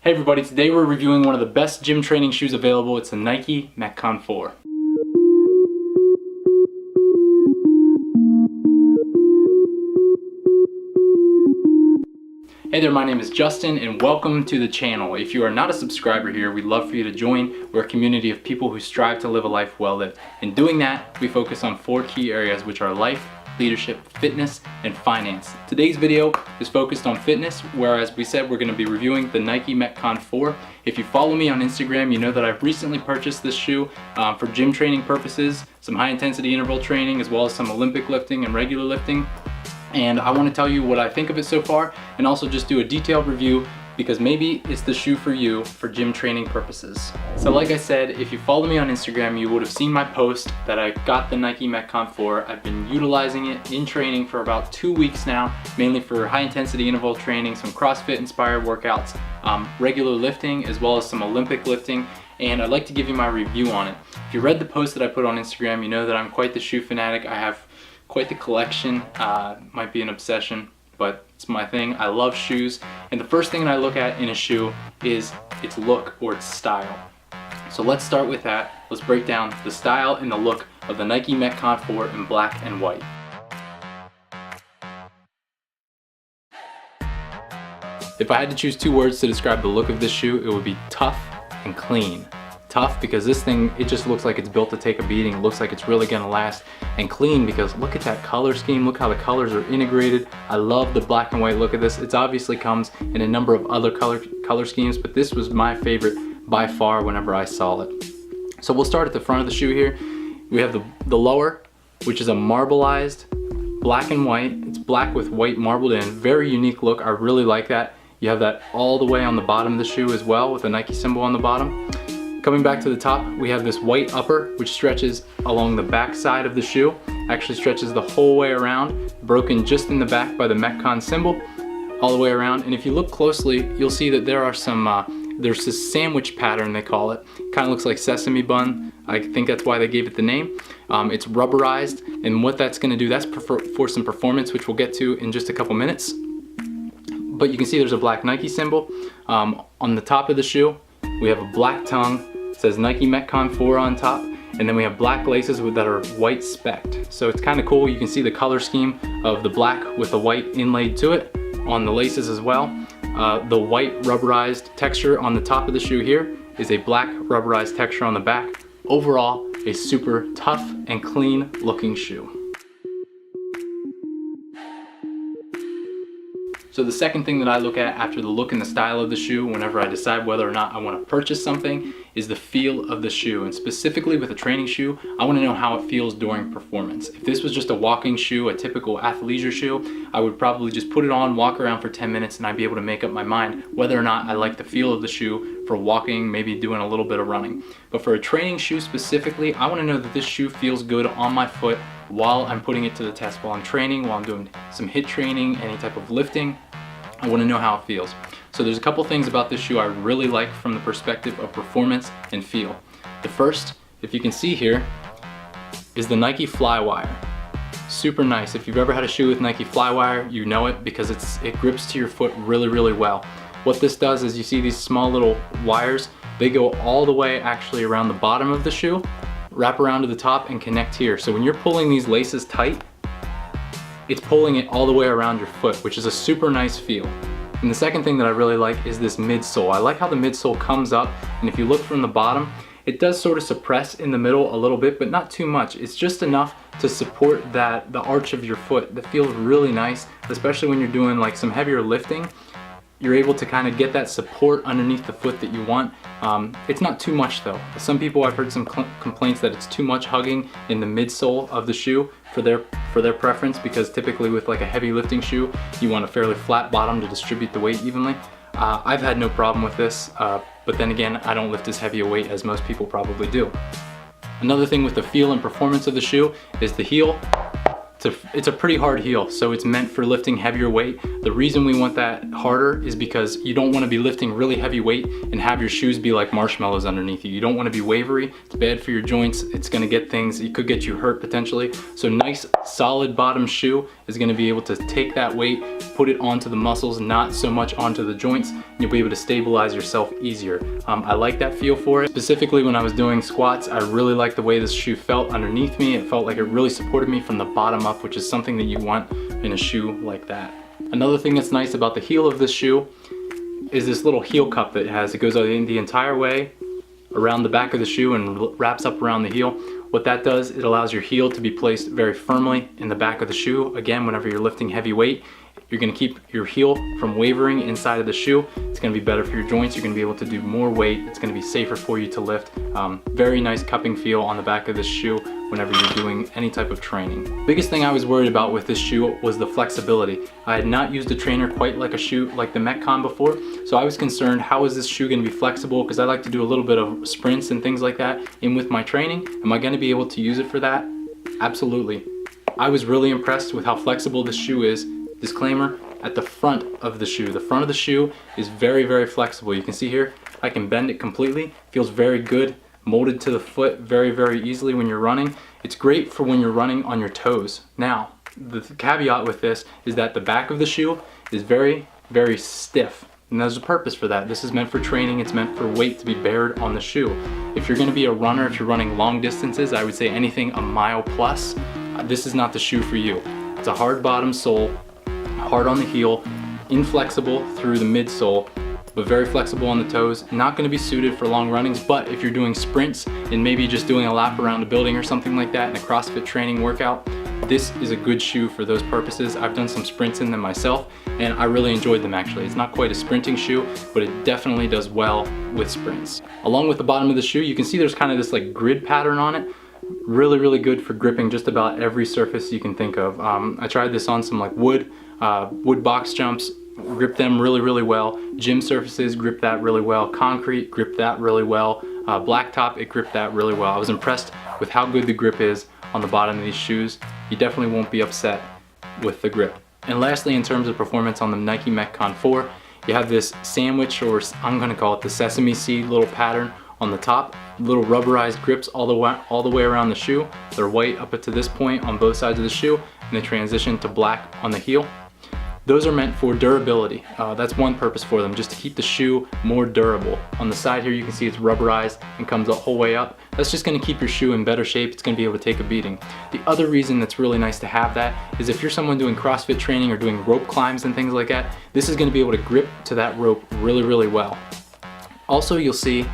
Hey everybody, today we're reviewing one of the best gym training shoes available. It's the Nike Metcon 4. Hey there, my name is Justin and welcome to the channel. If you are not a subscriber here, we'd love for you to join. We're a community of people who strive to live a life well lived. In doing that, we focus on 4 key areas, which are life, leadership, fitness, and finance. Today's video is focused on fitness, where as we said, we're going to be reviewing the Nike Metcon 4. If you follow me on Instagram, you know that I've recently purchased this shoe for gym training purposes, some high intensity interval training, as well as some Olympic lifting and regular lifting. And I want to tell you what I think of it so far, and also just do a detailed review because maybe it's the shoe for you for gym training purposes. So like I said, if you follow me on Instagram, you would have seen my post that I got the Nike Metcon 4. I've been utilizing it in training for about 2 weeks now, mainly for high intensity interval training, some CrossFit inspired workouts, regular lifting, as well as some Olympic lifting. And I'd like to give you my review on it. If you read the post that I put on Instagram, you know that I'm quite the shoe fanatic. I have quite the collection, might be an obsession, but it's my thing. I love shoes, and the first thing that I look at in a shoe is its look or its style. So let's start with that. Let's break down the style and the look of the Nike Metcon 4 in black and white. If I had to choose 2 words to describe the look of this shoe, it would be tough and clean. Tough because this thing, it just looks like it's built to take a beating. It looks like it's really gonna last. And clean because look at that color scheme. Look how the colors are integrated. I love the black and white look of this. It obviously comes in a number of other color schemes, but this was my favorite by far whenever I saw it. So we'll start at the front of the shoe here. We have the lower, which is a marbleized black and white. It's black with white marbled in. Very unique look. I really like that. You have that all the way on the bottom of the shoe as well, with a Nike symbol on the bottom. Coming back to the top, we have this white upper, which stretches along the back side of the shoe, actually stretches the whole way around, broken just in the back by the Metcon symbol, all the way around. And if you look closely, you'll see that there are some, there's this sandwich pattern, they call it. Kind of looks like sesame bun. I think that's why they gave it the name. It's rubberized, and what that's gonna do, that's for some performance, which we'll get to in just a couple minutes. But you can see there's a black Nike symbol. On the top of the shoe, we have a black tongue. It says Nike Metcon 4 on top, and then we have black laces that are white specked. So it's kind of cool. You can see the color scheme of the black with the white inlaid to it on the laces as well. The white rubberized texture on the top of the shoe here is a black rubberized texture on the back. Overall, a super tough and clean looking shoe. So the second thing that I look at after the look and the style of the shoe whenever I decide whether or not I want to purchase something is the feel of the shoe. And specifically with a training shoe, I want to know how it feels during performance. If this was just a walking shoe, a typical athleisure shoe, I would probably just put it on, walk around for 10 minutes, and I'd be able to make up my mind whether or not I like the feel of the shoe for walking, maybe doing a little bit of running. But for a training shoe specifically, I want to know that this shoe feels good on my foot while I'm putting it to the test, while I'm training, while I'm doing some HIIT training, any type of lifting. I want to know how it feels. So there's a couple things about this shoe I really like from the perspective of performance and feel. The first, if you can see here, is the Nike Flywire. Super nice. If you've ever had a shoe with Nike Flywire, you know it because it grips to your foot really, really well. What this does is you see these small little wires, they go all the way actually around the bottom of the shoe, wrap around to the top and connect here. So when you're pulling these laces tight, it's pulling it all the way around your foot, which is a super nice feel. And the second thing that I really like is this midsole. I like how the midsole comes up, and if you look from the bottom, it does sort of suppress in the middle a little bit, but not too much. It's just enough to support the arch of your foot. That feels really nice, especially when you're doing like some heavier lifting. You're able to kind of get that support underneath the foot that you want. It's not too much though. Some people, I've heard some complaints that it's too much hugging in the midsole of the shoe for their preference, because typically with like a heavy lifting shoe, you want a fairly flat bottom to distribute the weight evenly. I've had no problem with this, but then again, I don't lift as heavy a weight as most people probably do. Another thing with the feel and performance of the shoe is the heel. It's a pretty hard heel, so it's meant for lifting heavier weight. The reason we want that harder is because you don't want to be lifting really heavy weight and have your shoes be like marshmallows underneath you. You don't want to be wavery. It's bad for your joints. It's going to get things, it could get you hurt potentially. So nice solid bottom shoe is going to be able to take that weight, put it onto the muscles, not so much onto the joints, and you'll be able to stabilize yourself easier. I like that feel for it. Specifically when I was doing squats, I really liked the way this shoe felt underneath me. It felt like it really supported me from the bottom up, which is something that you want in a shoe like that. Another thing that's nice about the heel of this shoe is this little heel cup that it has. It goes the entire way around the back of the shoe and wraps up around the heel. What that does, it allows your heel to be placed very firmly in the back of the shoe. Again, whenever you're lifting heavy weight, you're going to keep your heel from wavering inside of the shoe. It's going to be better for your joints. You're going to be able to do more weight. It's going to be safer for you to lift. Very nice cupping feel on the back of this shoe whenever you're doing any type of training. Biggest thing I was worried about with this shoe was the flexibility. I had not used a trainer quite like a shoe like the Metcon before, so I was concerned, how is this shoe going to be flexible? Because I like to do a little bit of sprints and things like that in with my training. Am I going to be able to use it for that? Absolutely. I was really impressed with how flexible this shoe is. Disclaimer, at the front of the shoe. The front of the shoe is very, very flexible. You can see here, I can bend it completely. Feels very good, molded to the foot very, very easily when you're running. It's great for when you're running on your toes. Now, the caveat with this is that the back of the shoe is very, very stiff. And there's a purpose for that. This is meant for training. It's meant for weight to be bared on the shoe. If you're gonna be a runner, if you're running long distances, I would say anything a mile plus, this is not the shoe for you. It's a hard bottom sole, hard on the heel, inflexible through the midsole, but very flexible on the toes. Not going to be suited for long runnings, but if you're doing sprints and maybe just doing a lap around a building or something like that in a CrossFit training workout, this is a good shoe for those purposes. I've done some sprints in them myself and I really enjoyed them actually. It's not quite a sprinting shoe, but it definitely does well with sprints. Along with the bottom of the shoe, you can see there's kind of this like grid pattern on it. Really, really good for gripping just about every surface you can think of. I tried this on some like wood box jumps, grip them really, really well. Gym surfaces, grip that really well. Concrete, grip that really well. Blacktop, it gripped that really well. I was impressed with how good the grip is on the bottom of these shoes. You definitely won't be upset with the grip. And lastly, in terms of performance on the Nike Metcon 4, you have this sandwich, or I'm gonna call it the sesame seed little pattern on the top. Little rubberized grips all the way around the shoe. They're white up to this point on both sides of the shoe, and they transition to black on the heel. Those are meant for durability. That's one purpose for them, just to keep the shoe more durable. On the side here you can see it's rubberized and comes the whole way up. That's just going to keep your shoe in better shape. It's going to be able to take a beating. The other reason that's really nice to have that is if you're someone doing CrossFit training or doing rope climbs and things like that, this is going to be able to grip to that rope really, really well. Also, you'll see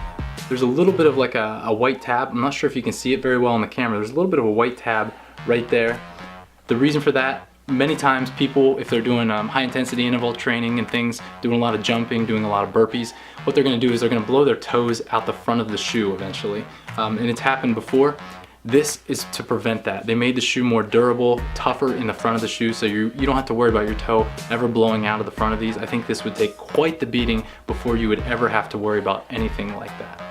there's a little bit of like a white tab. I'm not sure if you can see it very well on the camera. There's a little bit of a white tab right there. The reason for that, many times people, if they're doing high intensity interval training and things, doing a lot of jumping, doing a lot of burpees, what they're going to do is they're going to blow their toes out the front of the shoe eventually. And it's happened before. This is to prevent that. They made the shoe more durable, tougher in the front of the shoe, so you don't have to worry about your toe ever blowing out of the front of these. I think this would take quite the beating before you would ever have to worry about anything like that.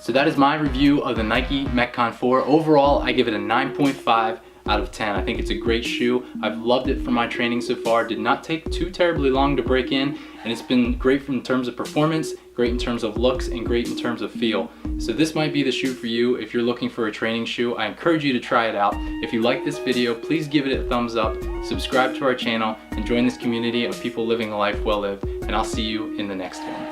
So that is my review of the Nike Metcon 4. Overall, I give it a 9.5 out of 10. I think it's a great shoe. I've loved it for my training so far. Did not take too terribly long to break in, and it's been great in terms of performance, great in terms of looks, and great in terms of feel. So this might be the shoe for you if you're looking for a training shoe. I encourage you to try it out. If you like this video, please give it a thumbs up, subscribe to our channel, and join this community of people living a life well lived, and I'll see you in the next one.